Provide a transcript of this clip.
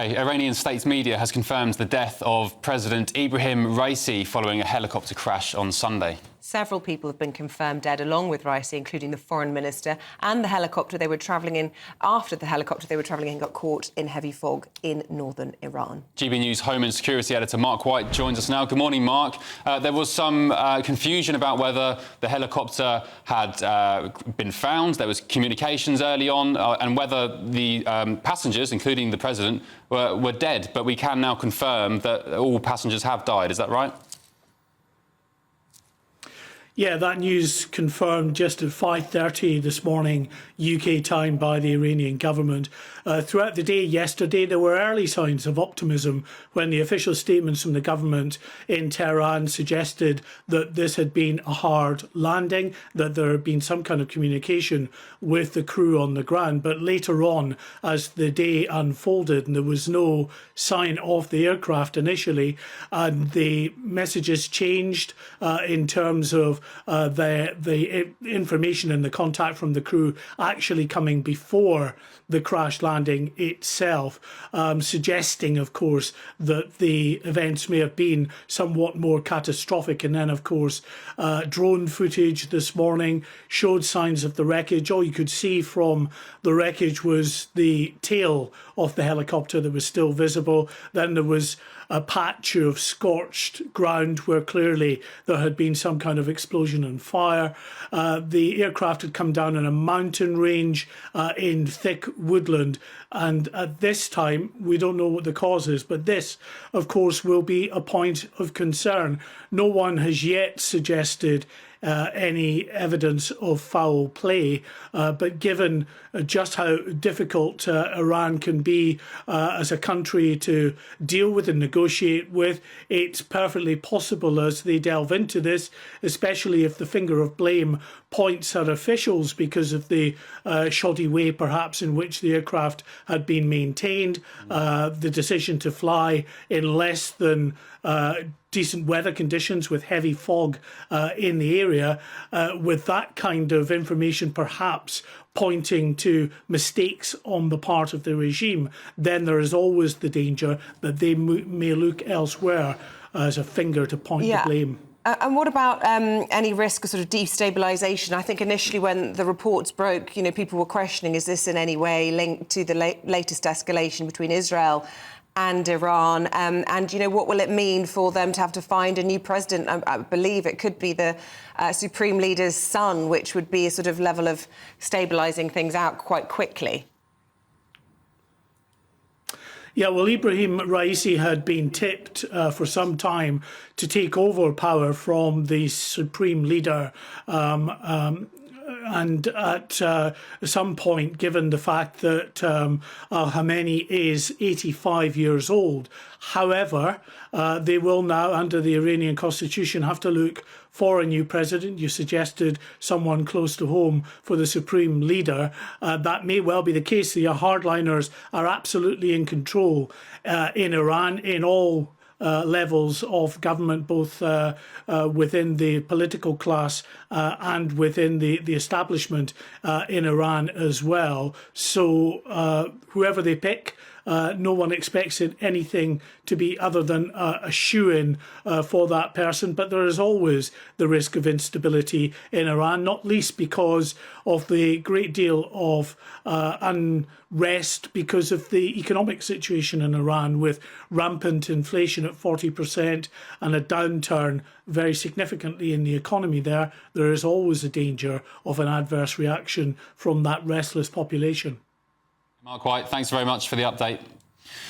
OK, Iranian state media has confirmed the death of President Ibrahim Raisi following a helicopter crash on Sunday. Several people have been confirmed dead, along with Raisi, including the foreign minister and the helicopter they were travelling in. After the helicopter they were travelling in got caught in heavy fog in northern Iran. GBNews Home and Security editor Mark White joins us now. Good morning, Mark. There was some confusion about whether the helicopter had been found. There was communications early on and whether the passengers, including the president, were dead. But we can now confirm that all passengers have died. Is that right? Yeah, that news confirmed just at 5:30 this morning, UK time, by the Iranian government. Throughout the day yesterday, there were early signs of optimism when the official statements from the government in Tehran suggested that this had been a hard landing, that there had been some kind of communication with the crew on the ground. But later on, as the day unfolded and there was no sign of the aircraft initially, and the messages changed in terms of the information and the contact from the crew actually coming before the crash landing itself, suggesting, of course, that the events may have been somewhat more catastrophic. And then, of course, drone footage this morning showed signs of the wreckage. All you could see from the wreckage was the tail of the helicopter that was still visible. Then there was a patch of scorched ground where clearly there had been some kind of explosion and fire. The aircraft had come down in a mountain range in thick woodland, and at this time we don't know what the cause is, but this of course will be a point of concern. No one has yet suggested any evidence of foul play, but given just how difficult Iran can be as a country to deal with and negotiate with, it's perfectly possible, as they delve into this, especially if the finger of blame points at officials because of the shoddy way perhaps in which the aircraft had been maintained, the decision to fly in less than decent weather conditions with heavy fog in the area, with that kind of information perhaps pointing to mistakes on the part of the regime, then there is always the danger that they may look elsewhere as a finger to point the blame. And what about any risk of sort of destabilisation? I think initially when the reports broke, people were questioning, is this in any way linked to the latest escalation between Israel and Iran? And, what will it mean for them to have to find a new president? I believe it could be the Supreme Leader's son, which would be a sort of level of stabilising things out quite quickly. Yeah, well, Ibrahim Raisi had been tipped for some time to take over power from the Supreme Leader. And at some point, given the fact that Khamenei is 85 years old, however, they will now, under the Iranian constitution, have to look for a new president. You suggested someone close to home for the supreme leader. That may well be the case. The hardliners are absolutely in control in Iran, in all levels of government, both within the political class and within the establishment in Iran as well. So whoever they pick, no one expects anything to be other than a shoo-in for that person. But there is always the risk of instability in Iran, not least because of the great deal of unrest because of the economic situation in Iran, with rampant inflation at 40% and a downturn very significantly in the economy there. There is always a danger of an adverse reaction from that restless population. Mark White, thanks very much for the update.